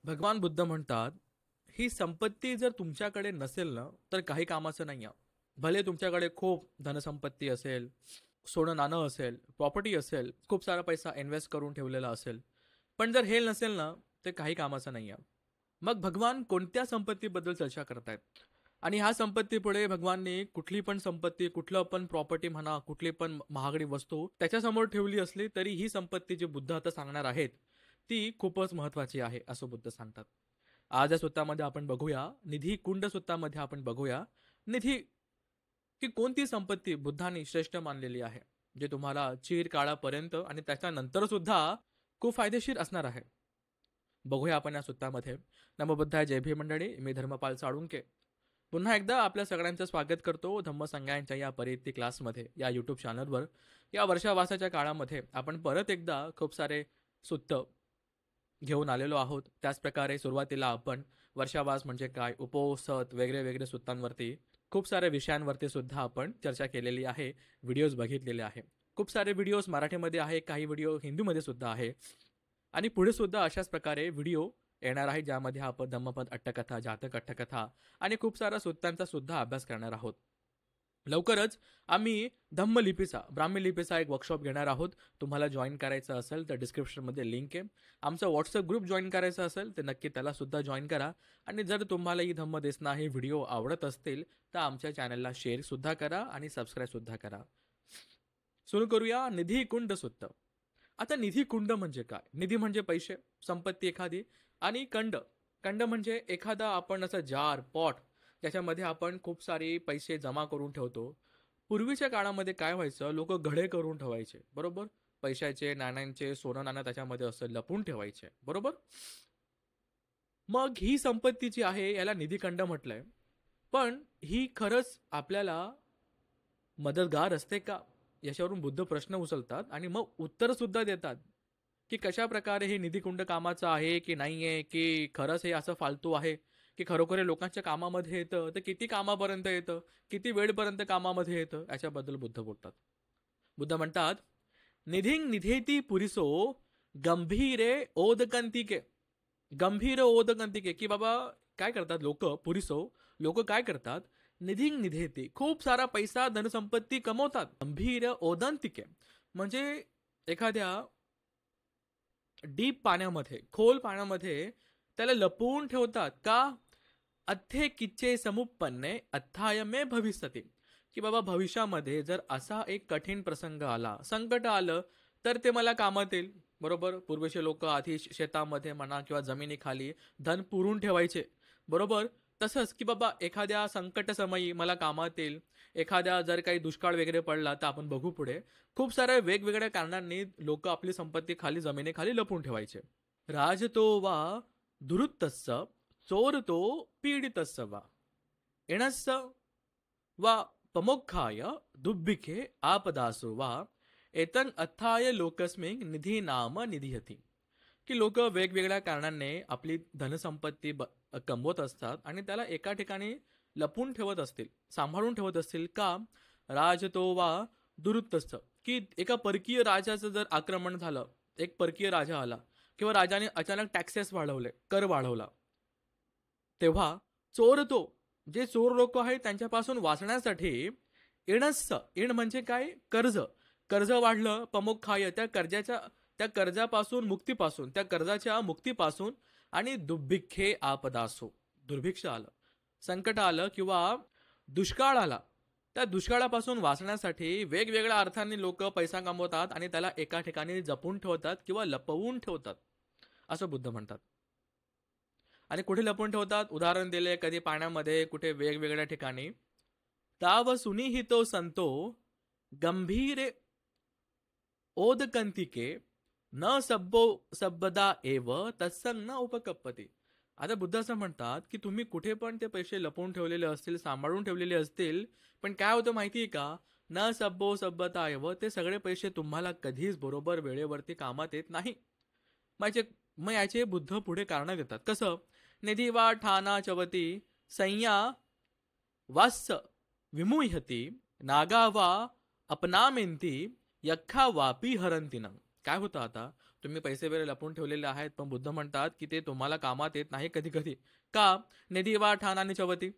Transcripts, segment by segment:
भगवान बुद्ध म्हणतात, ही संपत्ती जर तुमच्याकडे नसेल ना, तर काही कामाचं नाही आहे. भले तुमच्याकडे खूप धनसंपत्ती असेल, सोनं नाणं असेल, प्रॉपर्टी असेल, खूप सारा पैसा इन्व्हेस्ट करून ठेवलेला असेल, पण जर हे नसेल ना, ते काही कामाचं नाही आहे. मग भगवान कोणत्या संपत्तीबद्दल चर्चा करतायत? आणि ह्या संपत्तीपुढे भगवानने कुठली पण संपत्ती, कुठलं पण प्रॉपर्टी म्हणा, कुठली पण महागडी वस्तू त्याच्यासमोर ठेवली असली तरी ही संपत्ती जी बुद्ध आता सांगणार आहेत, ती खूपच महत्त्वाची आहे, असं बुद्ध सांगतात. आज या सुत्तामध्ये आपण बघूया, निधी कुंड सुत्तामध्ये आपण बघूया, निधी की कोणती संपत्ती बुद्धाने श्रेष्ठ मानलेली आहे, जे तुम्हाला चिर काळापर्यंत आणि त्याच्यानंतर सुद्धा खूप फायदेशीर असणार आहे. बघूया आपण या सुत्तामध्ये. नमोबुद्धाय, जय भीम मंडळी. मी धर्मपाल साळुंके पुन्हा एकदा आपल्या सगळ्यांचं स्वागत करतो धम्मसंज्ञांच्या या परिवर्ती क्लासमध्ये, या यूट्यूब चॅनलवर. या वर्षावासाच्या काळामध्ये आपण परत एकदा खूप सारे सुत्त घेऊन आलेलो आहोत. त्याचप्रकारे सुरुवातीला आपण वर्षावास म्हणजे काय, उपोसत, वेगळे वेगळे सुत्तांवरती, खूप साऱ्या विषयांवरती सुद्धा आपण चर्चा केलेली आहे, व्हिडिओज बघितलेले आहे. खूप सारे व्हिडिओज मराठीमध्ये आहे, काही व्हिडिओ हिंदीमध्ये सुद्धा आहे. आणि पुढे सुद्धा अशाच प्रकारे व्हिडिओ येणार आहे, ज्यामध्ये आपण धम्मपद अट्टकथा, जातक अट्टकथा आणि खूप सारा सुत्तांचा सुद्धा अभ्यास करणार आहोत. लवकरच आम्ही धम्मलिपीचा, ब्राह्मी लिपीचा एक वर्कशॉप घेणार आहोत. तुम्हाला जॉईन करायचं असेल तर डिस्क्रिप्शनमध्ये लिंक आहे. आमचा व्हॉट्सअप ग्रुप जॉईन करायचा असेल तर नक्की त्याला सुद्धा जॉईन करा. आणि जर तुम्हाला ही धम्मदेसना हे व्हिडिओ आवडत असतील तर आमच्या चॅनलला शेअर सुद्धा करा आणि सबस्क्राईब सुद्धा करा. सुरू करूया निधी कुंड सुत्त. आता निधी कुंड म्हणजे काय? निधी म्हणजे पैसे, संपत्ती एखादी, आणि कंड, कंड म्हणजे एखादा आपण असं जार, पॉट, ज्याच्यामध्ये आपण खूप सारे पैसे जमा करून ठेवतो. पूर्वीच्या काळामध्ये काय व्हायचं, लोक घडे करून ठेवायचे, बरोबर? पैशाचे, नाण्यांचे, सोनं नाणं त्याच्यामध्ये असं लपून ठेवायचे, बरोबर? मग ही संपत्ती जी आहे याला निधीखंड म्हटलंय. पण ही खरंच आपल्याला मदतगार असते का, याच्यावरून बुद्ध प्रश्न उचलतात आणि मग उत्तर सुद्धा देतात की कशा प्रकारे हे निधीकुंड कामाचं आहे की नाही आहे, की खरंच हे असं फालतू आहे, की खरोखर हे लोकांच्या कामामध्ये येतं, तर किती कामापर्यंत येतं, किती वेळपर्यंत कामामध्ये येतं, याच्याबद्दल बुद्ध बोलतात. बुद्ध म्हणतात, निधिंग निधेती पुरिसो गंभीरे ओदकंतिके. गंभीर ओदकंतिके, की बाबा काय करतात लोक, पुरिसो लोक काय करतात, निधिंग निधेती, खूप सारा पैसा धनसंपत्ती कमवतात. गंभीर ओदंतिके म्हणजे एखाद्या डीप पाण्यामध्ये, खोल पाण्यामध्ये त्याला लपवून ठेवतात का? अथ्थे किच्चे समुपन्ने अथाय मे भविष्यति, की बाबा भविष्यामध्ये जर असा एक कठीण प्रसंग आला, संकट आलं, तर ते मला कामात येईल, बरोबर? पूर्वीचे लोक आधी शेतामध्ये म्हणा किंवा जमिनीखाली धन पुरून ठेवायचे, बरोबर? तसंच की बाबा एखाद्या संकट समयी मला कामात येईल, एखाद्या जर काही दुष्काळ वगैरे पडला तर आपण बघू पुढे, खूप साऱ्या वेगवेगळ्या कारणांनी लोक आपली संपत्ती खाली, जमिनीखाली लपून ठेवायचे. राजतो वा दुरुत्तस्य चोरतो पीडितस्य वा एणस्य वा पमोक्षाय दुर्भिक्षे आपदासु वा एतं अथाय लोकस्मिन् निधी नाम निधीयति, की लोक वेगवेगळ्या कारणांनी आपली धनसंपत्ती कमवत असतात आणि त्याला एका ठिकाणी लपून ठेवत असतील, सांभाळून ठेवत असतील का? राजतो वा दुरुत्तस्य, की एका परकीय राजाचं जर आक्रमण झालं, एक परकीय राजा आला किंवा राजाने अचानक टॅक्सेस वाढवले, कर वाढवला, तेव्हा चोरतो, जे चोर लोक आहेत त्यांच्यापासून वाचण्यासाठी इणस्य, इण म्हणजे काय, कर्ज, कर्ज वाढलं, पमोक्षाय, त्या कर्जापासून, मुक्तीपासून, त्या कर्जाच्या मुक्तीपासून, आणि दुर्भिक्षे आपदासो, दुर्भिक्ष आलं, संकट आलं किंवा दुष्काळ आला, त्या दुष्काळापासून वाचण्यासाठी वेगवेगळ्या अर्थांनी लोक पैसा कमवतात आणि त्याला एका ठिकाणी जपून ठेवतात किंवा लपवून ठेवतात, असं बुद्ध म्हणतात. आणि कुठे लपून ठेवतात? उदाहरण दिले, कधी पाण्यामध्ये, कुठे वेगवेगळ्या ठिकाणी. ताव सुनिहितो संतो गंभीरे ओदकंतिके न सब्बो सब्बदा एव तत्संग न उपकप्पती. आता बुद्ध असं म्हणतात की तुम्ही कुठे पण ते पैसे लपवून ठेवलेले असतील, सांभाळून ठेवलेले असतील, पण काय होतं माहितीये का? न सब्बो सब्बता एव, ते सगळे पैसे तुम्हाला कधीच बरोबर वेळेवरती कामात येत नाही. मग याचे बुद्ध पुढे कारण देतात. कसं? निधी वा ठाना चवती संया वास विमुह्यती नागा वा अपनामेंती यख्खा वापी हरंतीनं. काय होतं आता, तुम्ही पैसे वगैरे लपून ठेवलेले आहेत, पण बुद्ध म्हणतात की ते तुम्हाला कामात येत नाही कधी कधी. का? निधी वा ठाण आणि चवती.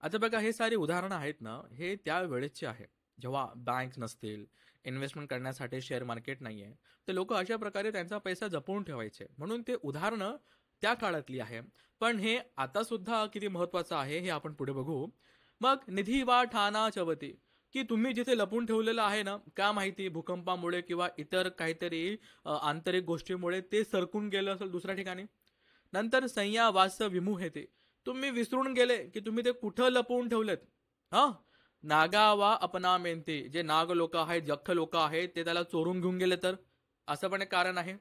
आता बघा, हे सारी उदाहरणं आहेत ना, हे त्या वेळेचे आहे जेव्हा बँक नसतील, इन्व्हेस्टमेंट करण्यासाठी शेअर मार्केट नाहीये. तर लोक अशा प्रकारे त्यांचा पैसा जपून ठेवायचे, म्हणून ते उदाहरणं त्या काळातली आहे. पण हे आता सुद्धा किती महत्वाचं आहे हे आपण पुढे बघू. मग निधी वा ठाणा चवती, की तुम्ही जिथे लपून ठेवलेलं आहे ना, का माहिती भूकंपामुळे किंवा इतर काहीतरी आंतरिक गोष्टीमुळे ते सरकून गेलं असेल दुसऱ्या ठिकाणी. नंतर संया वास विमुहेते, तुम्ही विसरून गेले की तुम्ही ते कुठं लपवून ठेवलेत. हा, नागा वा अपना मेनते, जे नाग लोक आहेत, जख्ख लोक आहेत, ते त्याला चोरून घेऊन गेले तर, असं पण एक कारण आहे.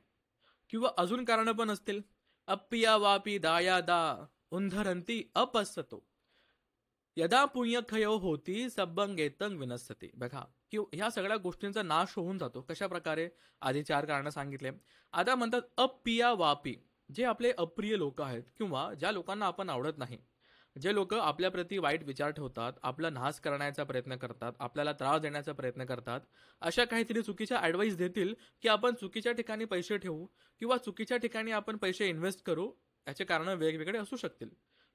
किंवा अजून कारण पण असतील. अप्पिया वापी दाया दा उंधरंती अपसतो, यदा पुण्यखयो होती सबंगेतंग विनसते. बघा, की ह्या सगळ्या गोष्टींचा नाश होऊन जातो. कशा प्रकारे? आधी 4 कारण सांगितले. आता म्हणतात अप्पिया वापी, जे आपले अप्रिय लोक आहेत किंवा ज्या लोकांना आपण आवडत नाही, जे लोक आपल्याप्रती वाईट विचार ठेवतात, आपला नाश करण्याचा प्रयत्न करतात, आपल्याला त्रास देण्याचा प्रयत्न करतात, अशा काहीतरी चुकीच्या ॲडवाईस देतील की आपण चुकीच्या ठिकाणी पैसे ठेवू किंवा चुकीच्या ठिकाणी आपण पैसे इन्व्हेस्ट करू. याचे कारण वेगवेगळे असू शकतील.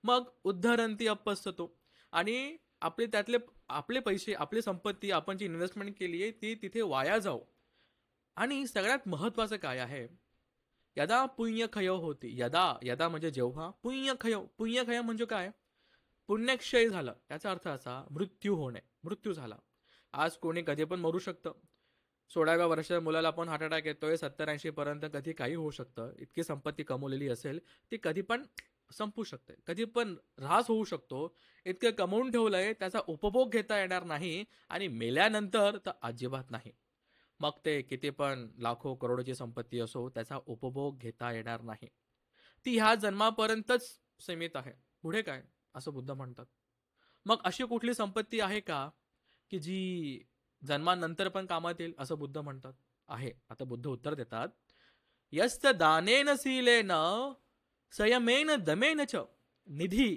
मग उद्धरंती अपसतो, आणि आपले पैसे, आपली संपत्ती, आपण जी इन्व्हेस्टमेंट केली आहे ती तिथे वाया जाऊ. आणि सगळ्यात महत्वाचं काय आहे? यदा पुण्यक्षय होती. यदा यदा म्हणजे जेव्हा, पुण्यक्षय, पुण्यक्षय म्हणजे काय? पुण्यक्षय झालं, याचा अर्थ असा मृत्यू होणे, मृत्यू झाला. आज कोणी कधी पण मरू शकतं. 16व्या वर्षाच्या मुलाला पण हार्ट अटॅक येतोय, 70-80 पर्यंत कधी काही होऊ शकतं. इतकी संपत्ती कमवलेली असेल ती कधी पण संपू शकते, कधी पण ऱ्हास होऊ शकतो. इतकं कमवून ठेवलंय, त्याचा उपभोग घेता येणार नाही, आणि मेल्यानंतर तर अजिबात नाही. मग ते किती पण लाखो करोडोची संपत्ती असो, त्याचा उपभोग घेता येणार नाही. ती ह्या जन्मापर्यंतच सीमित आहे, पुढे काय, असं बुद्ध म्हणतात. मग अशी कुठली संपत्ती आहे का की जी जन्मानंतर पण कामात येईल, असं बुद्ध म्हणतात? आहे. आता बुद्ध उत्तर देतात, यस्त दानेन शीलेन संयमेन दमेन च निधी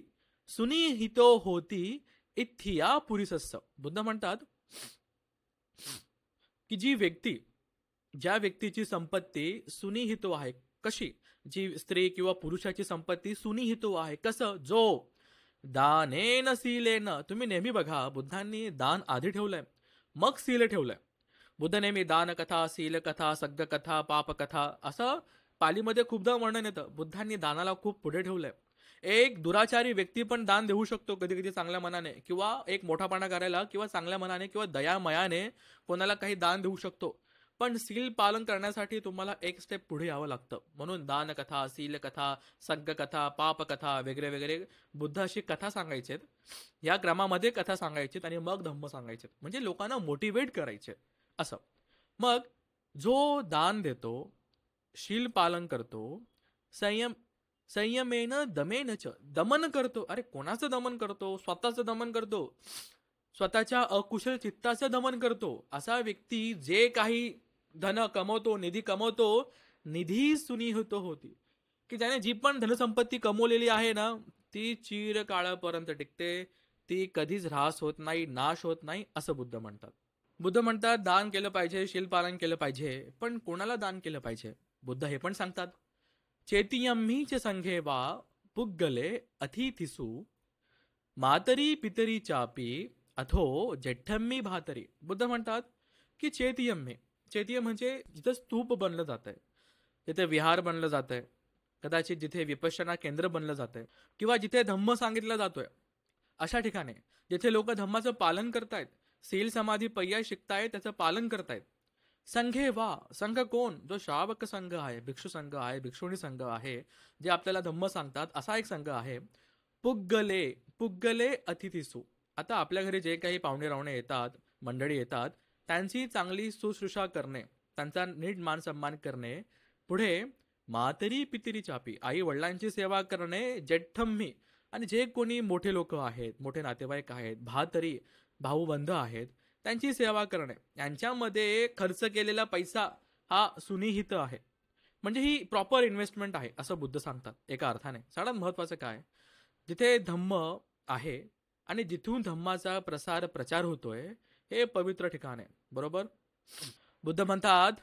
सुनिहितो होती इथिया पुरिसस्स. बुद्ध म्हणतात की ज्या व्यक्तीची संपत्ती सुनिहितो आहे, कशी? जी स्त्री किंवा पुरुषाची संपत्ती सुनिहितो आहे, कसं? जो दानेन शीलेन, तुम्ही नेहमी बघा, बुद्धांनी दान आधी ठेवलंय, मग शील ठेवलंय. बुद्ध नेहमी दान कथा, शील कथा, सग्ग कथा, पाप कथा, असं पालीमध्ये खूपदा वर्णन येतं. बुद्धांनी दानाला खूप पुढे ठेवलंय. एक दुराचारी व्यक्ती पण दान देऊ शकतो कधी कधी चांगल्या मनाने, किंवा एक मोठापणा करायला किंवा चांगल्या मनाने किंवा दयामयाने कोणाला काही दान देऊ शकतो. पण सील पालन करण्यासाठी तुम्हाला एक स्टेप पुढे यावं लागतं. म्हणून दान कथा, सील कथा, सग्ग कथा, पाप कथा, वगैरे वगैरे बुद्ध अशी कथा सांगायचेत, या क्रमामध्ये कथा सांगायचेत, आणि मग धम्म सांगायचेत, म्हणजे लोकांना मोटिवेट करायचे असं. मग जो दान देतो, शील पालन करतो, संयमेन दमेनच, दमन करतो. अरे कोणाचं दमन करतो? स्वतःचं दमन करतो, स्वतःच्या अकुशल चित्ताचं दमन करतो. असा व्यक्ती जे काही धन कमवतो, निधी कमवतो, निधी सुनिहितो होती, की ज्याने जी पण धनसंपत्ती कमवलेली आहे ना, ती चिरकाळापर्यंत टिकते, ती कधीच ऱ्हास होत नाही, नाश होत नाही, असं बुद्ध म्हणतात. बुद्ध म्हणतात दान केलं पाहिजे, शील पालन केलं पाहिजे, पण कोणाला दान केलं पाहिजे? बुद्ध हे पण सांगतात, चेतियम्मीच संघे वा पुग्गले अतिथिसु मातरी पितरी चापी अथो जेठ्ठम्मी भातरी. बुद्ध म्हणतात की चेतियम्मी, चेतिय म्हणजे जिथं स्तूप बनलं जात आहे, जिथे विहार बनलं जात आहे, कदाचित जिथे विपश्यना केंद्र बनलं जात आहे, किंवा जिथे धम्म सांगितला जातोय, अशा ठिकाणी जिथे लोक धम्माचं पालन करतायत, सील समाधी पर्याय शिकतायत, त्याचं पालन करतायत. संघे वा, संघ कोण? जो श्रावक संघ आहे, भिक्षू संघ आहे, भिक्षुणी संघ आहे, जे आपल्याला धम्म सांगतात, असा एक संघ आहे. पुग्गले, पुग्गले अतिथिसू. आता आपल्या घरी जे काही पाहुणे रावणे येतात, मंडळी येतात, त्यांची चांगली शुश्रूषा करणे, त्यांचा नीट मान सन्मान करणे. पुढे मातरी पितरी चापी, आई वडिलांची सेवा करणे. जेठ्ठम्मी, आणि जे कोणी मोठे लोक आहेत, मोठे नातेवाईक आहेत, भातरी भाऊबंध आहेत, त्यांची सेवा करणे. यांच्यामध्ये खर्च केलेला पैसा हा सुनिहित आहे, म्हणजे ही प्रॉपर इन्व्हेस्टमेंट आहे, असं बुद्ध सांगतात एका अर्थाने. सगळ्यात महत्वाचं काय? जिथे धम्म आहे आणि जिथून धम्माचा प्रचार होतोय, हे पवित्र ठिकाण आहे, बरोबर? बुद्ध म्हणतात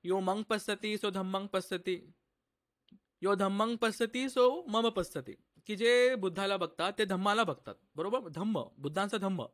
यो मंग पස්සती सो धम्मंग पස්සती, यो धम्मंग पස්සती सो मम पස්සती. की जे बुद्धाला बघतात ते धम्माला बघतात. बरोबर, धम्म बुद्धांचा धम्म.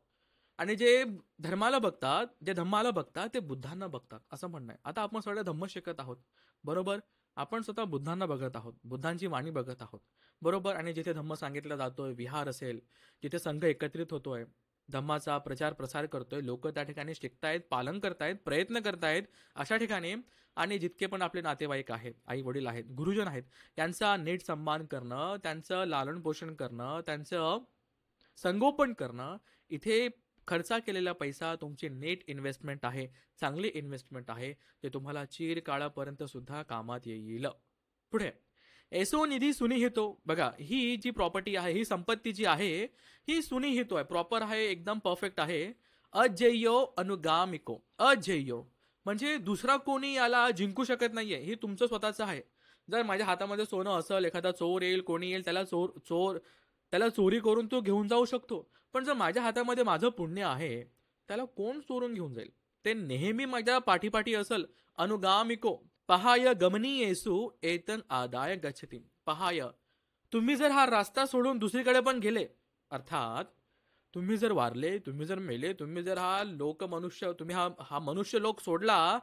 आणि जे धर्माला बघतात, जे धम्माला बघतात ते बुद्धांना बघतात असं म्हणणं आहे. आता आपण सगळं धम्म शिकत आहोत. बरोबर, आपण स्वतः बुद्धांना बघत आहोत, बुद्धांची वाणी बघत आहोत. बरोबर, आणि जिथे धम्म सांगितला जातोय, विहार असेल, जिथे संघ एकत्रित होतोय, धम्माचा प्रचार प्रसार करतोय, लोक त्या ठिकाणी शिकतायत, पालन करतायत, प्रयत्न करतायत, अशा ठिकाणी. आणि जितके पण आपले नातेवाईक आहेत, आई वडील आहेत, गुरुजन आहेत, यांचा नीट सन्मान करणं, त्यांचं लालन पोषण करणं, त्यांचं संगोपन करणं, इथे खर्चा केलेला पैसा तुमची नेट इन्व्हेस्टमेंट आहे, चांगली इन्व्हेस्टमेंट आहे, ते तुम्हाला चिरकाळापर्यंत सुद्धा कामात येईल. पुढे एसो निधी सुनिहितो. बघा, ही जी प्रॉपर्टी आहे, ही संपत्ती जी आहे, ही सुनिहितो आहे, प्रॉपर आहे, एकदम परफेक्ट आहे. अजेयो अनुगामिको. अजेयो म्हणजे दुसरा कोणी याला जिंकू शकत नाहीये, ही तुमचं स्वतःचं आहे. जर माझ्या हातामध्ये सोनं असेल, एखादा चोर येईल, कोणी येईल, त्याला चोरी करून तो घेऊन जाऊ शकतो. पण जर माझ्या हातामध्ये माझं पुण्य आहे, त्याला कोण चोरून घेऊन जाईल? ते नेहमी माझ्या पाठीपाठी असेल. अनुगामिको. पहाय गमनीयेसु एतन आदाय गच्छति. पहाय, तुम्ही जर हा रस्ता सोडून दुसरीकडे पण गेले, अर्थात तुम्ही जर वारले, तुम्ही जर मेले, तुम्ही जर हा मनुष्य, तुम्ही हा मनुष्य लोक सोडला,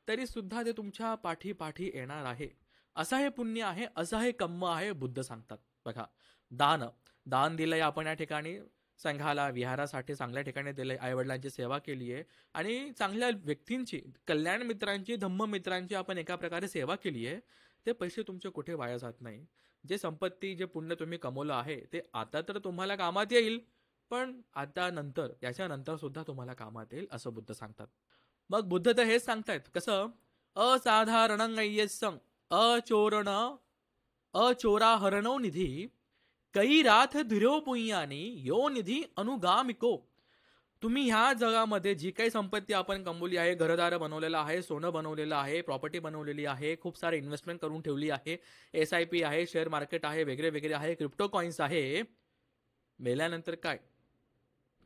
तरी सुद्धा ते तुमच्या पाठी येणार आहे. असं हे पुण्य आहे, असं हे कर्म आहे, बुद्ध सांगतात. बघा, दान दिलंय आपण या ठिकाणी, संघाला, विहारासाठी चांगल्या ठिकाणी दिलंय, आईवडिलांची सेवा केली आहे, आणि चांगल्या व्यक्तींची, कल्याण मित्रांची, धम्म मित्रांची आपण एका प्रकारे सेवा केली आहे. ते पैसे तुमचे कुठे वाया जात नाही. जे संपत्ती, जे पुण्य तुम्ही कमवलं आहे, ते आता तर तुम्हाला कामात येईल, पण आता नंतर, याच्यानंतर सुद्धा तुम्हाला कामात येईल, असं बुद्ध सांगतात. मग बुद्ध तर हेच सांगतायत, कसं? असाधारण अचोराहरणो निधी कैराथ धिरो पुण्यानी यो निधी अनुगामिको. तुम्ही ह्या जगामध्ये जी काही संपत्ती आपण कमवली आहे, घरदार बनवलेला आहे, सोनं बनवलेलं आहे, प्रॉपर्टी बनवलेली आहे, खूप सारे इन्व्हेस्टमेंट करून ठेवली आहे, SIP आहे, शेअर मार्केट आहे, वेगळे वेगळे आहे, क्रिप्टो कॉइन्स आहे, मेल्यानंतर काय?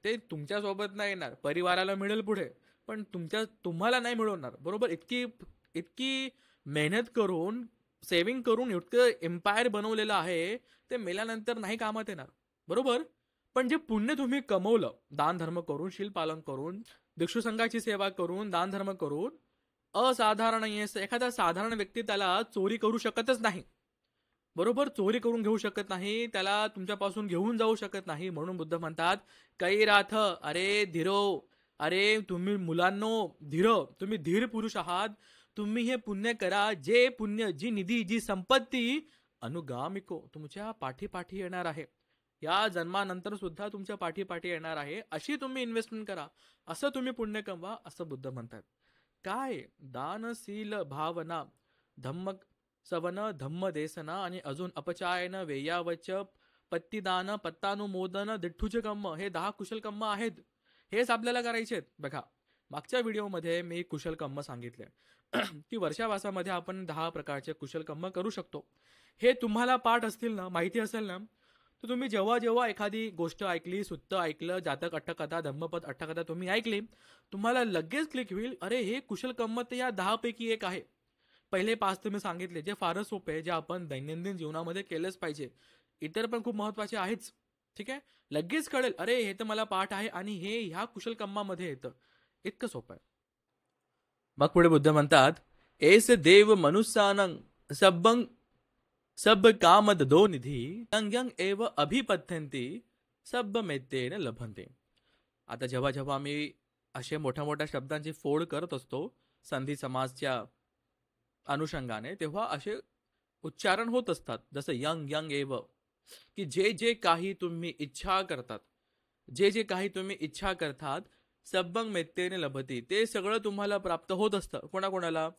ते तुमच्या सोबत नाही येणार, परिवाराला मिळेल पुढे, पण तुम्हाला नाही मिळवणार. बरोबर, इतकी मेहनत करून, सेव्हिंग करून इतकं एम्पायर बनवलेलं आहे, ते मेल्यानंतर नाही कामात येणार. बरोबर, पण जे पुण्य तुम्ही कमवलं, दान धर्म करून, शील पालन करून, भिक्षू संघाची सेवा करून, दान धर्म करून, असाधारण, एखादा साधारण व्यक्ती त्याला चोरी करू शकतच नाही. बरोबर, चोरी करून घेऊ शकत नाही, त्याला तुमच्यापासून घेऊन जाऊ शकत नाही. म्हणून बुद्ध म्हणतात, कैराथ, अरे धीरो, अरे तुम्ही मुलांनो, तुम्ही धीर पुरुष आहात, तुम्ही हे पुण्य करा. जे पुण्य, जी निधी, जी संपत्ती अनुगामिको, तुमच्या पाठी येणार आहे, या जन्मानंतर सुद्धा तुमच्या पाठी येणार आहे, अशी तुम्ही इन्व्हेस्टमेंट करा, असं तुम्ही पुण्य कमवा, असं बुद्ध म्हणतात. काय? दानशील भावना, धम्म सवन, धम्म देसना, आणि अजून अपचायन, वेयावच, पत्तीदान, पत्तानुमोदन, दिठ्ठूचे कर्म, हे 10 कुशल कर्म आहेत. हेच आपल्याला करायचे आहेत. बघा, मागच्या व्हिडिओमध्ये मी कुशल कर्म सांगितले की वर्षावासामध्ये आपण 10 प्रकारचे कुशल कर्म करू शकतो. हे तुम्हाला पाठ असतील ना, माहिती असेल ना, तर तुम्ही जेव्हा एखादी गोष्ट ऐकली, सुत्त ऐकलं, जातक अट्टकथा, धम्मपद अट्टकथा तुम्ही ऐकली, तुम्हाला लगेच क्लिक होईल, अरे हे कुशल कर्म तर या 10 पैकी एक आहे. पहिले 5 तुम्ही सांगितले, जे फारच सोपे आहे, जे आपण दैनंदिन जीवनामध्ये केलंच पाहिजे. इतर पण खूप महत्वाचे आहेच. ठीक आहे, लगेच कळेल, अरे हे तर मला पाठ आहे, आणि हे ह्या कुशल कर्मामध्ये येतं. इतकं सोपं आहे. मग पुढे बुद्ध म्हणतात, एस देव मनुष्यानं सब कामद दो निधी यंग एव अभिपथ्यंती सब मेतेन लभंते. आता जेव्हा आम्ही असे मोठ्या शब्दांची फोड करत असतो संधी समाजच्या अनुषंगाने, तेव्हा असे उच्चारण होत असतात, जसं यंग एव, की जे काही तुम्ही इच्छा करतात, जे काही तुम्ही इच्छा करतात, सबंग मेत्तेने लभती, ते सगळं तुम्हाला प्राप्त होत असतं. कोणाकोणाला?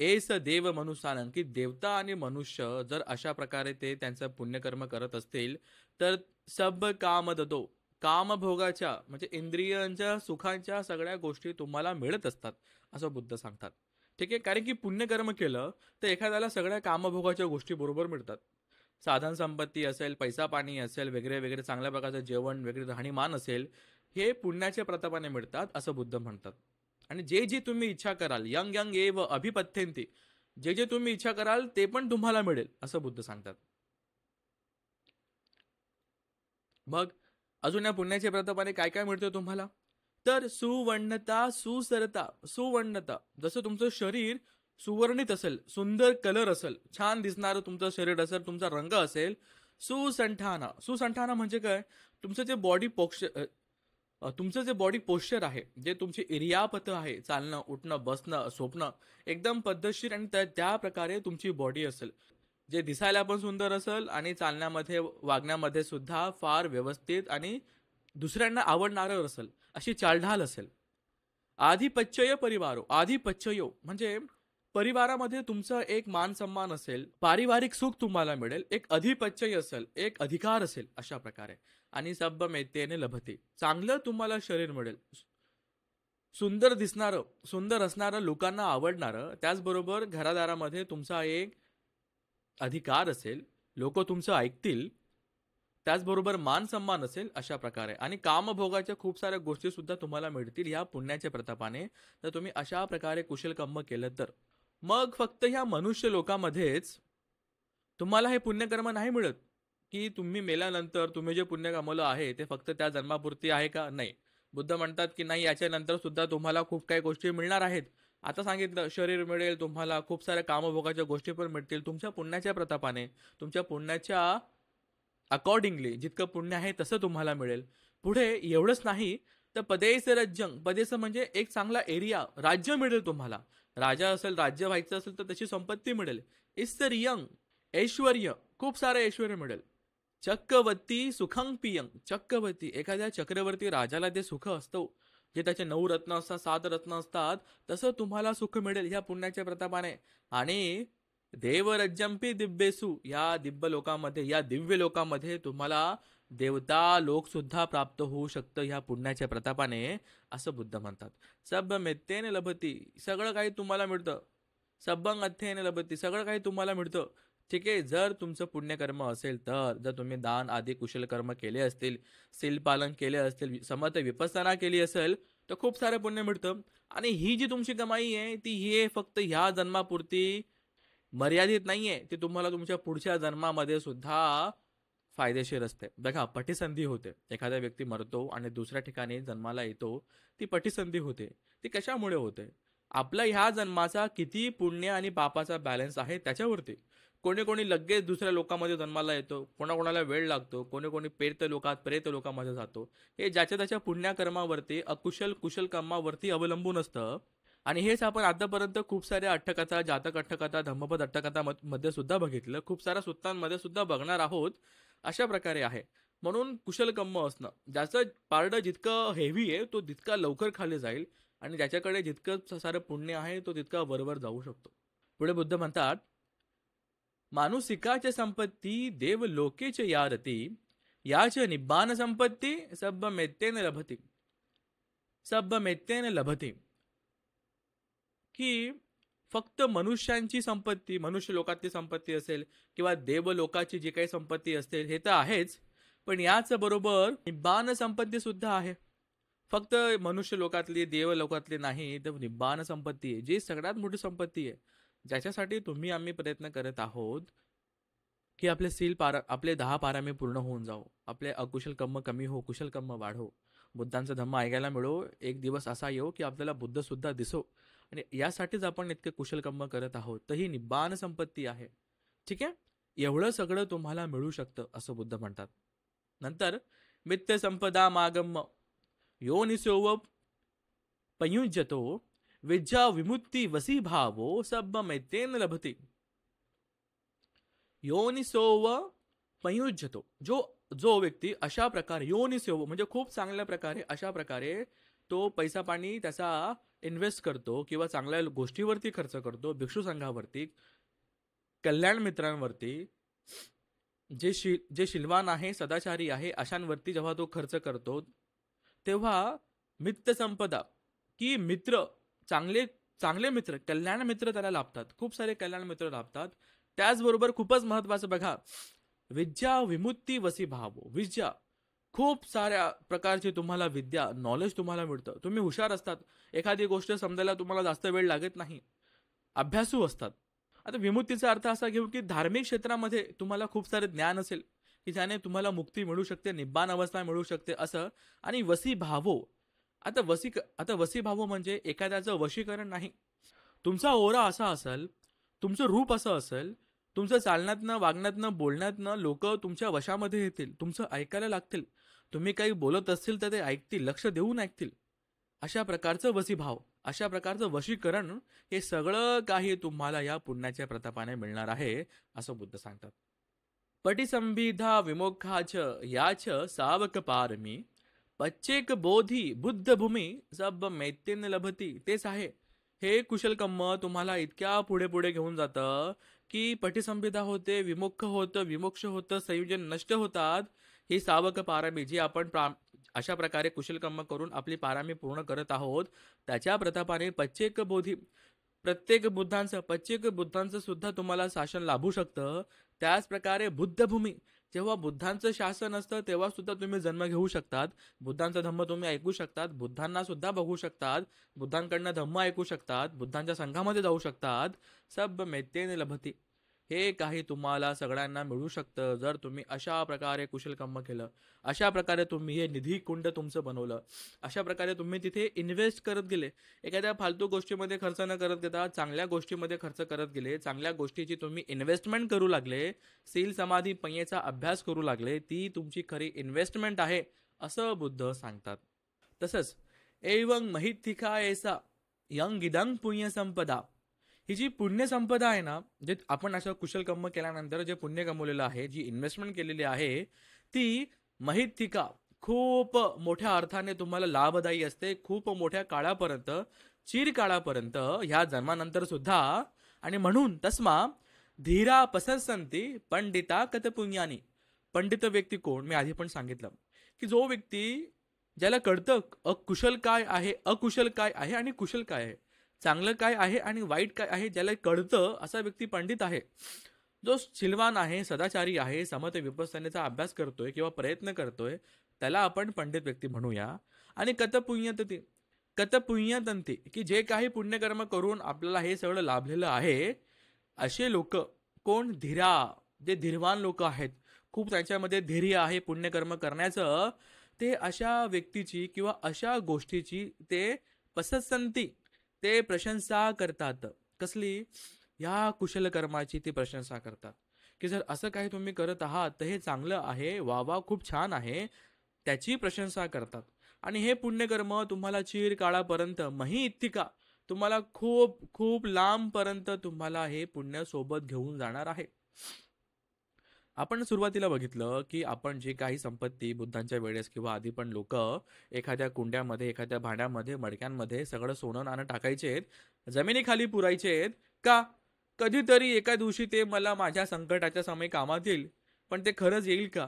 एस देव मनुष्यानं, की देवता आणि मनुष्य जर अशा प्रकारे ते त्यांचं पुण्यकर्म करत असतील, तर सब काम दतो, कामभोगाच्या म्हणजे इंद्रियांच्या सुखांच्या सगळ्या गोष्टी तुम्हाला मिळत असतात, असं बुद्ध सांगतात. ठीक आहे, कारण की पुण्यकर्म केलं तर एखाद्याला सगळ्या कामभोगाच्या गोष्टी बरोबर मिळतात. साधन संपत्ती असेल, पैसा पाणी असेल, वेगळे चांगल्या प्रकारचं जेवण, वेगळे राहणीमान असेल, हे पुण्याच्या प्रतापाने मिळतात, असं बुद्ध म्हणतात. आणि जे जे तुम्ही इच्छा कराल, यंग यंग एव अभिपत्यंती, जे जे तुम्ही इच्छा कराल ते पण तुम्हाला मिळेल असं बुद्ध सांगतात. मग अजून या पुण्याच्या प्रतापाने काय काय मिळतं तुम्हाला? तर सुवर्णता, सुसरता, सुवर्णता. जसं तुमचं शरीर सुवर्णित असेल, सुंदर कलर असेल, छान दिसणारं तुमचं शरीर असेल, तुमचा रंग असेल. सुसंठाना, सुसंठाना म्हणजे काय? तुमचं जे बॉडी तुमचं जे बॉडी पोश्चर आहे, जे तुमची इरियापत आहे, चालणं, उठणं, बसणं, झोपणं, एकदम पद्धतशीर आणि त्या प्रकारे तुमची बॉडी असेल. जे दिसायला पण सुंदर असेल आणि चालण्यामध्ये, वागण्यामध्ये सुद्धा फार व्यवस्थित आणि दुसऱ्यांना आवडणारं असेल, अशी चालढाल असेल. आधिपत्यय परिवारो, आधिपत्ययो म्हणजे परिवारामध्ये तुमचा एक मान सन्मान असेल, पारिवारिक सुख तुम्हाला मिळेल, एक अधिपत्यय असेल, एक अधिकार असेल अशा प्रकारे. आणि सब मेतेने लभते, चांगलं तुम्हाला शरीर मिळेल, सुंदर दिसणारं, सुंदर असणारं, लोकांना आवडणारं, त्याचबरोबर घरादारामध्ये तुमचा एक अधिकार असेल, लोक तुमचं ऐकतील, त्याचबरोबर मान सन्मान असेल अशा प्रकारे. आणि कामभोगाच्या खूप साऱ्या गोष्टी सुद्धा तुम्हाला मिळतील या पुण्याच्या प्रतापाने, तर तुम्ही अशा प्रकारे कुशल कर्म केलं तर. मग फक्त ह्या मनुष्य लोकांमध्येच तुम्हाला हे पुण्यकर्म नाही मिळत, की तुम्ही मेल्यानंतर तुम्ही जे पुण्य कमवलं आहे ते फक्त त्या जन्मापुरती आहे का? नाही. बुद्ध म्हणतात की नाही, याच्यानंतर सुद्धा तुम्हाला खूप काही गोष्टी मिळणार आहेत. आता सांगितलं, शरीर मिळेल तुम्हाला, खूप साऱ्या कामभोगाच्या गोष्टी पण मिळतील तुमच्या पुण्याच्या प्रतापाने, तुमच्या पुण्याच्या अकॉर्डिंगली. जितकं पुण्य आहे तसं तुम्हाला मिळेल. पुढे एवढंच नाही तर पदेस राज्यं, पदेस म्हणजे एक चांगला एरिया, राज्य मिळेल तुम्हाला. राजा असेल, राज्य व्हायचं असेल तर तशी संपत्ती मिळेल. इस्तरियं, ऐश्वर्य, खूप सारं ऐश्वर्य मिळेल. चक्रवर्ती सुखं पियं, चक्रवर्ती, एखाद्या चक्रवर्ती राजाला ते सुख असतं, जे त्याचे 9 रत्न असतात, 7 रत्न असतात, तसं तुम्हाला सुख मिळेल ह्या पुण्याच्या प्रतापाने. आणि देवरज्जंपी दिव्येसु, या दिव्य लोकांमध्ये, या दिव्य लोकांमध्ये तुम्हाला देवता लोक सुद्धा प्राप्त होऊ शकतं ह्या पुण्याच्या प्रतापाने, असं बुद्ध म्हणतात. सब मेत्तेने लभती, सगळं काही तुम्हाला मिळतं. सबंग अथ्येने लभती, सगळं काही तुम्हाला मिळतं. ठीक आहे, जर तुमचं पुण्यकर्म असेल तर, जर तुम्ही दान आदी कुशल कर्म केले असतील, सीलपालन केले असतील, समर्थ विपස්සना केली असेल, तर खूप सारं पुण्य मिळतं. आणि ही जी तुमची कमाई आहे ती ही फक्त ह्या जन्मापुरती मर्यादित नाहीये, ती तुम्हाला तुमच्या पुढच्या जन्मामध्ये सुद्धा फायदेशीर असते. बघा, पटीसंधी होते, एखादा व्यक्ती मरतो आणि दुसऱ्या ठिकाणी जन्माला येतो, ती पटीसंधी होते. ती कशामुळे होते? आपला ह्या जन्माचा किती पुण्य आणि पापाचा बॅलन्स आहे त्याच्यावरती. कोणी कोणी लगेच दुसऱ्या लोकांमध्ये जन्माला येतो, कोणाकोणाला वेळ लागतो, कोणी कोणी प्रेत लोकांमध्ये जातो. हे ज्याच्या त्याच्या पुण्यकर्मावरती, अकुशल कुशल कर्मावरती अवलंबून असतं. आणि हेच आपण आतापर्यंत खूप साऱ्या अट्टकथा, जातक अट्टकथा, धम्मपद अट्टकथा मध्ये सुद्धा बघितलं, खूप साऱ्या सुत्तांमध्ये सुद्धा बघणार आहोत. अशा प्रकारे आहे. म्हणून कुशल कर्म असणं, ज्याचं पारडं जितकं हेवी आहे तो तितका लवकर खाली जाईल, आणि ज्याच्याकडे जितकं सारं पुण्य आहे तो तितका वरवर जाऊ शकतो. पुढे बुद्ध म्हणतात, मानुसिकाचे संपत्ती देव लोकेचे यारती, याच निब्बान संपत्ती सब मेत्तेने लभती. सब मेत्तेने लभती, की फक्त मनुष्यांची संपत्ती, मनुष्य लोकातली संपत्ती असेल किंवा देवलोकाची जी काही संपत्ती असेल हे तर आहेच, पण याच बरोबर निब्बान संपत्ती सुद्धा आहे. फक्त मनुष्य लोकातली, देव लोकातली नाही, तर निब्बान संपत्ती आहे, जी सगळ्यात मोठी संपत्ती आहे, ज्याच्यासाठी तुम्ही आम्ही प्रयत्न करत आहोत की आपले 10 पारामे पूर्ण होऊन जाओ, आपले अकुशल कर्म कमी हो, कुशल कर्म वाढो, बुद्धांचा धम्म ऐकायला मिळो, एक दिवस असा येऊ की आपल्याला बुद्ध सुद्धा दिसो. आणि यासाठीच आपण इतके कुशल कर्म करत आहोत. तर ही निब्बान संपत्ती आहे. ठीक आहे, एवढं सगळं तुम्हाला मिळू शकतं असं बुद्ध म्हणतात. नंतर मित्य संपदा मागम योनिसोव पयुज्यतो विद्या विमुक्ती वसी भावो सब मैतेन लभते. योनिसोव पयुज्यतो, जो व्यक्ती अशा प्रकारे, योनिसोव म्हणजे खूप चांगल्या प्रकारे, अशा प्रकारे तो पैसा पाणी त्याचा इन्व्हेस्ट करतो किंवा चांगल्या गोष्टीवरती खर्च करतो, भिक्षू संघावरती, कल्याण मित्रांवरती, जे शीलवान आहे, सदाचारी आहे, अशांवरती जेव्हा तो खर्च करतो, तेव्हा मित्र संपदा, की मित्र, चांगले चांगले मित्र, कल्याण मित्र त्याला लाभतात, खूप सारे कल्याण मित्र लाभतात. त्याचबरोबर खूपच महत्वाचं बघा, विद्या विमुक्ती वसी भाव, विद्या खूप साऱ्या प्रकारची तुम्हाला विद्या, नॉलेज तुम्हाला मिळतं. तुम्ही हुशार असतात. एखादी गोष्ट समजायला तुम्हाला जास्त वेळ लागत नाही. अभ्यासू असतात. आता विमुक्तीचा अर्थ असा घेऊ, की धार्मिक क्षेत्रामध्ये तुम्हाला खूप सारे ज्ञान असेल, की ज्याने तुम्हाला मुक्ती मिळू शकते, निब्बाण अवस्था मिळू शकते असं. आणि वसीभावो. आता वसीभावो म्हणजे एखाद्याचं वशीकरण नाही. तुमचा ओरा असा असेल, तुमचं रूप असं असेल, तुमचं चालण्यातनं, वागण्यातनं, बोलण्यातनं लोकं तुमच्या वशामध्ये येतील, तुमचं ऐकायला लागतील. तुम्ही काही बोलत असतील तर ते ऐकतील, लक्ष देऊन ऐकतील. अशा प्रकारचं वसीभाव, अशा प्रकारचं वशीकरण, हे सगळं काही तुम्हाला या पुण्याच्या प्रतापाने मिळणार आहे, असं बुद्ध सांगतात. पटिसंभिधा विमोक्षाच याच सावक पारमी, पच्चेक बोधी बुद्ध भूमी सब मैत्रीन लभती. तेच आहे. हे कुशलकर्म तुम्हाला इतक्या पुढे पुढे घेऊन जातं की पटिसंभिधा होते, विमुख होतं, विमोक्ष होतं, संयोजन नष्ट होतात. ही सावक पारमी जी आपण अशा प्रकारे कुशलकर्म करून आपली पारामी पूर्ण करत आहोत, त्याच्या प्रतापाने प्रत्येक बुद्धांचं सुद्धा तुम्हाला शासन लाभू शकतं. त्याच प्रकारे बुद्धभूमी, जेव्हा बुद्धांचं शासन असतं तेव्हा सुद्धा तुम्ही जन्म घेऊ शकतात. बुद्धांचा धम्म तुम्ही ऐकू शकतात, बुद्धांना सुद्धा बघू शकतात, बुद्धांकडनं धम्म ऐकू शकतात, बुद्धांच्या संघामध्ये जाऊ शकतात. सब मैत्रेने लभती. हे काही तुम्हाला सगळ्यांना मिळू शकतं जर तुम्ही अशा प्रकारे कुशलकर्म केलं, अशा प्रकारे तुम्ही हे निधी कुंड तुमचं बनवलं, अशा प्रकारे तुम्ही तिथे इन्व्हेस्ट करत गेले. एखाद्या फालतू गोष्टीमध्ये खर्च न करत घेता चांगल्या गोष्टीमध्ये खर्च करत गेले, चांगल्या गोष्टीची तुम्ही इन्व्हेस्टमेंट करू लागले, सील समाधी पय्येचा अभ्यास करू लागले, ती तुमची खरी इन्व्हेस्टमेंट आहे, असं बुद्ध सांगतात. तसंच एवं महित्थिका ऐसा यंग इदं पुण्य संपदा. ही जी पुण्य संपदा आहे ना, जे आपण असं कुशल कर्म केल्यानंतर जे पुण्य कमवलेलं आहे, जी इन्व्हेस्टमेंट केलेली आहे, ती महित्थिका खूप मोठ्या अर्थाने तुम्हाला लाभदायी असते. खूप मोठ्या काळापर्यंत, चिरकाळापर्यंत, ह्या जन्मानंतर सुद्धा. आणि म्हणून तस्मा धीरा पसंती पंडिता कतपुण्यानी. पंडित व्यक्ती कोण, मी आधी पण सांगितलं, की जो व्यक्ती, ज्याला कळतं अकुशल काय आहे आणि कुशल काय आहे, चांगलं काय आहे आणि वाईट काय आहे, ज्याला कळतं, असा व्यक्ती पंडित आहे. जो शिलवान आहे, सदाचारी आहे, समते विपස්සनेचा अभ्यास करतोय किंवा प्रयत्न करतोय, त्याला आपण पंडित व्यक्ती म्हणूया. आणि कतपुण्यतंती, की जे काही पुण्यकर्म करून आपल्याला हे सगळं लाभलेलं आहे, असे लोक कोण, धीरा, जे धीरवान लोक आहेत, खूप त्यांच्यामध्ये धैर्य आहे पुण्यकर्म करण्याचं, ते अशा व्यक्तीची किंवा अशा गोष्टीची ते पसंती, ते प्रशंसा करतात. कसली? या कुशल कर्माची ते प्रशंसा करतात, की जर असं काही तुम्ही करत आहात तर हे चांगलं आहे, वा खूप छान आहे, त्याची प्रशंसा करतात. आणि हे पुण्यकर्म तुम्हाला चिर काळापर्यंत इत्तिका, तुम्हाला खूप खूप लांबपर्यंत तुम्हाला हे पुण्य सोबत घेऊन जाणार आहे. आपण सुरुवातीला बघितलं की आपण जे काही संपत्ती बुद्धांच्या वेळेस किंवा आधी पण लोक एखाद्या कुंड्यामध्ये, एखाद्या भांड्यामध्ये, मडक्यांमध्ये सगळं सोनं नाणं टाकायचेत, जमिनीखाली पुरायचेत. का? कधीतरी एका दिवशी ते मला माझ्या संकटाच्या समय कामात येईल. पण ते खरंच येईल का?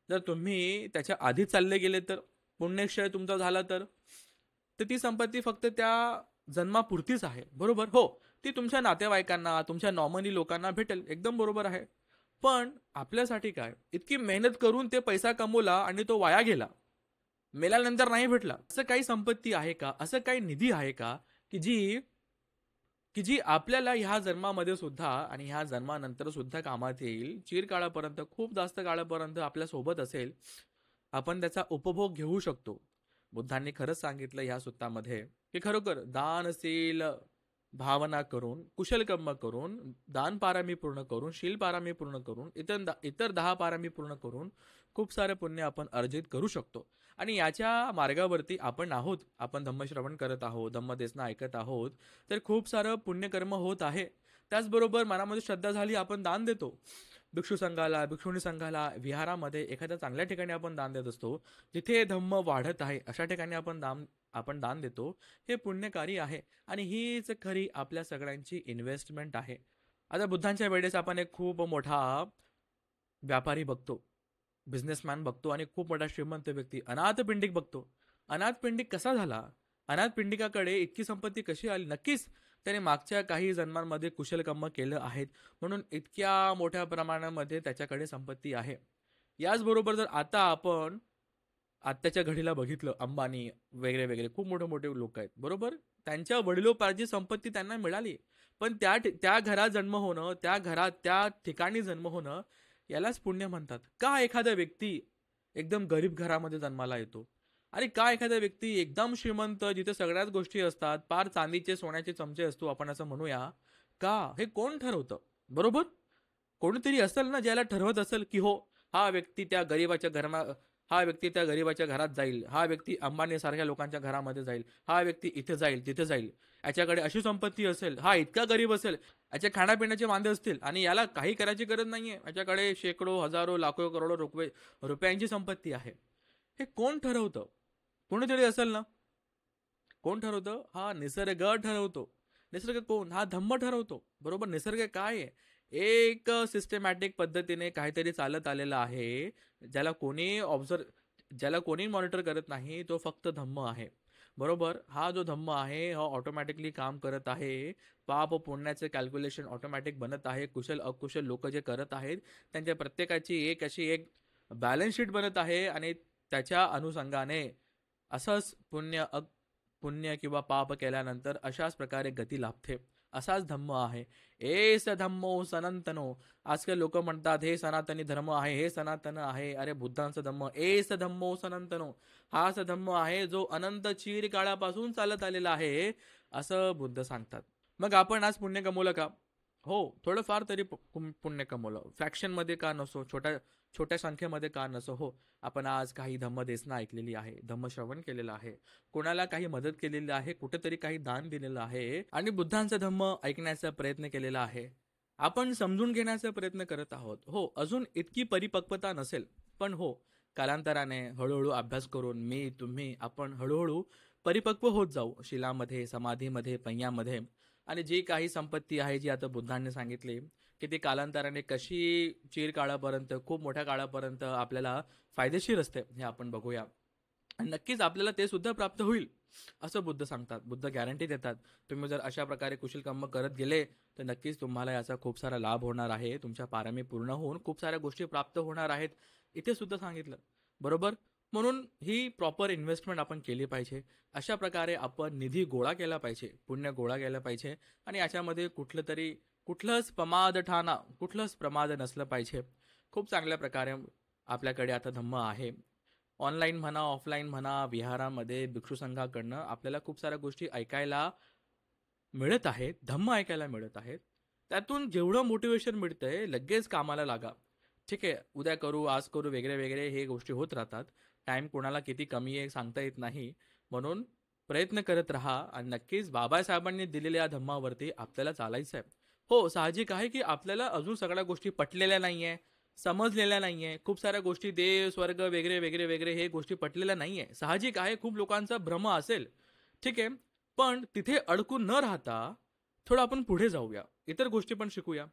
जर तुम्ही त्याच्या आधीच चालले गेले तर, पुण्यक्षय तुमचा झाला तर ती संपत्ती फक्त त्या जन्मापुरतीच आहे. बरोबर? हो, ती तुमच्या नातेवाईकांना, तुमच्या नॉमिनी लोकांना भेटेल, एकदम बरोबर आहे. पण आपल्यासाठी काय? इतकी मेहनत करून ते पैसा कमवला आणि तो वाया गेला, मेल्यानंतर नाही भेटला. असं काही संपत्ती आहे का, असं काही निधी आहे का, की जी आपल्याला ह्या जन्मामध्ये सुद्धा आणि ह्या जन्मानंतर सुद्धा कामात येईल, चिरकाळापर्यंत, खूप जास्त काळापर्यंत आपल्या सोबत असेल, आपण त्याचा उपभोग घेऊ शकतो. बुद्धांनी खरंच सांगितलं ह्या सुत्तामध्ये, की खरोखर दानशील भावना करून, कुशल कर्म करून, दान पारामी पूर्ण करून, शील पारामी पूर्ण करून, इतर 10 पारामी पूर्ण करून खूप सारे पुण्य आपण अर्जित करू शकतो. आणि याच्या मार्गावरती आपण आहोत. आपण धम्मश्रवण करत आहोत, धम्मदेशना ऐकत आहोत, तर खूप सारं पुण्यकर्म होत आहे. त्याचबरोबर मनामध्ये श्रद्धा झाली, आपण दान देतो. भिक्षू संघाला, भिक्षुणी संघाला, विहारामध्ये, एखाद्या चांगल्या ठिकाणी आपण दान देत असतो. जिथे धम्म वाढत आहे अशा ठिकाणी आपण दान देतो. हे पुण्यकारी आहे आणि हीच खरी आपल्या सगळ्यांची इन्व्हेस्टमेंट आहे. आता बुद्धांच्या वेळेस आपण एक खूप मोठा व्यापारी बघतो, बिझनेसमॅन बघतो आणि खूप मोठा श्रीमंत व्यक्ती अनाथपिंडिक बघतो. अनाथपिंडिक कसा झाला? अनाथपिंडिकाकडे इतकी संपत्ती कशी आली? नक्कीच त्याने मागच्या काही जन्मांमध्ये कुशलकर्म केलं आहेत, म्हणून इतक्या मोठ्या प्रमाणामध्ये त्याच्याकडे संपत्ती आहे. याचबरोबर जर आता आपण आत्ताच्या घडीला बघितलं अंबानी वगैरे वगैरे खूप मोठे मोठे लोक आहेत, बरोबर. त्यांच्या वडिलोपार्जित संपत्ती त्यांना मिळाली, पण त्या घरात जन्म होणं, त्या घरात त्या ठिकाणी जन्म होणं, यालाच पुण्य म्हणतात. का एखादा व्यक्ती एकदम गरीब घरामध्ये जन्माला येतो आणि का एखादा व्यक्ती एकदम श्रीमंत जिथे सगळ्याच गोष्टी असतात, पार चांदीचे सोन्याचे चमचे असतो आपण असं म्हणूया, का हे कोण ठरवतं, बरोबर. कोणीतरी असेल ना ज्याला ठरवत असेल की हो, हा व्यक्ती त्या गरीबाच्या घरा हा व्यक्ती त्या गरीबाच्या घरात जाईल, हा व्यक्ती अंबानी सारख्या लोकांच्या घरामध्ये जाईल, हा व्यक्ती इथे जाईल तिथे जाईल, याच्याकडे अशी संपत्ती असेल, हा इतका गरीब असेल, याच्या खाण्यापिण्याचे वांदे असतील आणि याला काही करायची गरज नाहीये, याच्याकडे शेकडो हजारो लाखो करोडो रुपयांची संपत्ती आहे. हे कोण ठरवतं? कोणीतरी असेल ना. कोण ठरवतं? हा निसर्ग ठरवतो. निसर्ग कोण? हा धम्म ठरवतो, बरोबर. निसर्ग काय आहे? एक सिस्टमॅटिक पद्धतीने काहीतरी चालत आलेला आहे, ज्याला कोणी ज्याला कोणी मॉनिटर करत नाही, तो फक्त धम्म आहे, बरोबर. हा जो धम्म आहे हा ऑटोमॅटिकली काम करत आहे. पाप पुण्याचे कॅल्क्युलेशन ऑटोमॅटिक बनत आहे. कुशल अकुशल लोक जे करत आहेत त्यांच्या प्रत्येकाची एक अशी एक बॅलन्स शीट बनत आहे आणि त्याच्या अनुषंगाने असंच पुण्य किंवा पाप केल्यानंतर अशाच प्रकारे गती लाभते. असाच धम्म आहे. एस धम्मो सनातनो. आजकाल लोक म्हणतात हे सनातनी धर्म आहे, हे सनातन आहे. अरे बुद्धांचा धम्म एस धम्मो सनातनो, हाच धम्म आहे जो अनंत चीर काळापासून चालत आलेला आहे, असं बुद्ध सांगतात. मग आपण आज पुण्य कमवलं का? हो, थोडंफार तरी पुण्य कमवलं. फ्रॅक्शनमध्ये का नसो, छोट्या छोट्या संख्येमध्ये का नसो, हो. आपण आज काही धम्मदेसना ऐकलेली आहे, धम्मश्रवण केलेलं आहे, कोणाला काही मदत केलेली आहे, कुठेतरी काही दान दिलेलं आहे आणि बुद्धांचा धम्म ऐकण्याचा प्रयत्न केलेला आहे. आपण समजून घेण्याचा प्रयत्न करत आहोत. हो, अजून इतकी परिपक्वता नसेल, पण हो, कालांतराने हळूहळू अभ्यास करून तुम्ही आपण हळूहळू परिपक्व होत जाऊ. शिलामध्ये, समाधीमध्ये, पय्यामध्ये. आणि जी काही संपत्ती आहे जी आता बुद्धांनी सांगितली की ती कालांतराने कशी चिरकाळापर्यंत खूप मोठ्या काळापर्यंत आपल्याला फायदेशीर असते, हे आपण बघूया. आणि नक्कीच आपल्याला ते सुद्धा प्राप्त होईल असं बुद्ध सांगतात. बुद्ध गॅरंटी देतात. तुम्ही जर अशा प्रकारे कुशल कर्म करत गेले तर नक्कीच तुम्हाला याचा खूप सारा लाभ होणार आहे. तुमच्या पारमी पूर्ण होऊन खूप साऱ्या गोष्टी प्राप्त होणार आहेत, इथे सुद्धा सांगितलं, बरोबर. म्हणून ही प्रॉपर इन्व्हेस्टमेंट आपण केली पाहिजे. अशा प्रकारे आपण निधी गोळा केला पाहिजे, पुण्य गोळा केला पाहिजे आणि याच्यामध्ये कुठलंच प्रमाद नसलं पाहिजे. खूप चांगल्या प्रकारे आपल्याकडे आता धम्म आहे. ऑनलाईन म्हणा, ऑफलाईन म्हणा, विहारामध्ये भिक्षू संघाकडनं आपल्याला खूप साऱ्या गोष्टी ऐकायला मिळत आहेत, धम्म ऐकायला मिळत आहेत. त्यातून जेवढं मोटिवेशन मिळतंय, लगेच कामाला लागा. ठीक आहे, उद्या करू, आज करू, वगैरे वगैरे हे गोष्टी होत राहतात. टाइम कोणाला किती कमी आहे सांगता येत नाही. म्हणून प्रयत्न करत राहा आणि नक्कीच बाबासाहेबांनी दिलेल्या धम्मावरती आपल्याला चालायचं आहे. हो, साहजिक आहे की आपल्याला अजून सगळ्या गोष्टी पटलेल्या नाहीये, समजलेल्या नाहीये. खूप साऱ्या गोष्टी देव, स्वर्ग वगैरे वगैरे वगैरे हे गोष्टी पटलेल्या नाहीये. साहजिक आहे, खूप लोकांचा भ्रम असेल, ठीक आहे. पण तिथे अडकून न राहता थोडं आपण पुढे जाऊया, इतर गोष्टी पण शिकूया.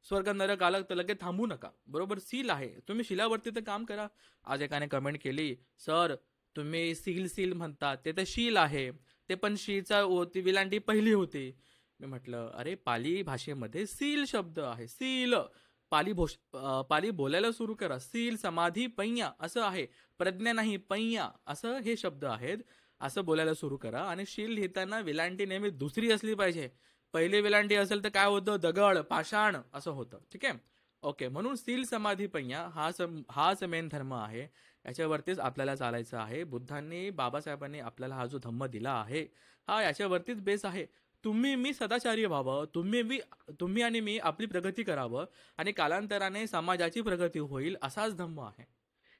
स्वर्ग नरक आलं तर लगेच थांबू नका, बरोबर. सील आहे, तुम्ही शिलावरती तर काम करा. आज एकाने कमेंट केली, सर तुम्ही सील म्हणतात, ते तर शील आहे, ते पण शीचा होती विलांटी पहिली होती. मी म्हटलं अरे पाली भाषेमध्ये सील शब्द आहे, सील. पाली बोलायला सुरू करा. सील समाधी पय्या असं आहे, प्रज्ञा नाही पय्या असं हे शब्द आहेत. असं बोलायला सुरू करा आणि शील लिहिताना विलांटी नेहमी दुसरी असली पाहिजे. पहिली विलांटी असेल तर काय होतं, दगड पाषाण असं होतं, ठीक आहे. ओके, म्हणून सील समाधी पय्या हाच मेन धर्म आहे. याच्यावरतीच आपल्याला चालायचं आहे. बुद्धांनी, बाबासाहेबांनी आपल्याला हा जो धम्म दिला आहे हा याच्यावरतीच बेस आहे. तुम्ही सदाचारी व्हावं, तुम्ही आणि मी आपली प्रगती करावं आणि कालांतराने समाजाची प्रगती होईल, असाच धम्म आहे.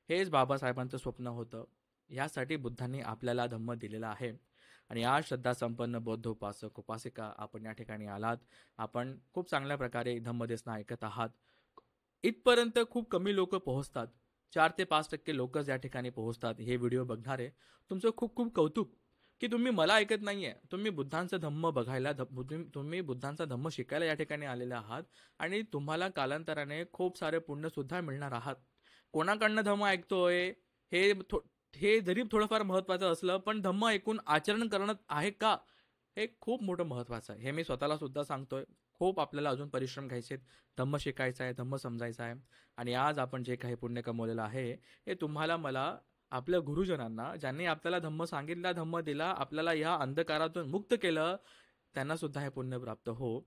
हेच बाबासाहेबांचं स्वप्न होतं. यासाठी बुद्धांनी आपल्याला धम्म दिलेला आहे. आणि आज श्रद्धा संपन्न बौद्ध उपासक उपासिका आपण या ठिकाणी आलात. आपण खूप चांगल्या प्रकारे धम्मदेसना ऐकत आहात. इथपर्यंत खूप कमी लोक पोहोचतात. 4 ते 5% लोकच या ठिकाणी पोहोचतात. हे व्हिडिओ बघणारे तुमचं खूप खूप कौतुक की तुम्ही मला ऐकत नाहीये, तुम्ही बुद्धांचा धम्म बघायला, तुम्ही बुद्धांचा धम्म शिकायला या ठिकाणी आलेले आहात आणि तुम्हाला कालांतराने खूप सारे पुण्य सुद्धा मिळणार आहात. कोणाकडनं धम्म ऐकतोय हे हे जरी थोडंफार महत्त्वाचं असलं, पण धम्म ऐकून आचरण करणं आहे का, हे खूप मोठं महत्त्वाचं आहे. हे मी स्वतःला सुद्धा सांगतोय. खूप आपल्याला अजून परिश्रम घ्यायचे आहेत, धम्म शिकायचा आहे, धम्म समजायचा आहे. आणि आज आपण जे काही पुण्य कमवलेलं आहे हे तुम्हाला मला आपल्या गुरुजनांना, ज्यांनी आपल्याला धम्म सांगितला, धम्म दिला, आपल्याला ह्या अंधकारातून मुक्त केलं, त्यांना सुद्धा हे पुण्य प्राप्त हो.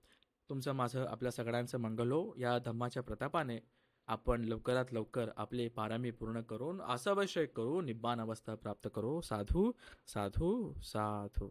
तुमचं माझं आपल्या सगळ्यांचं मंगल हो. या धम्माच्या प्रतापाने आपण लवकरात लवकर आपले पारमी पूर्ण करून आसावश्यक करू, निब्बाण अवस्था प्राप्त करू. साधू साधू साधू.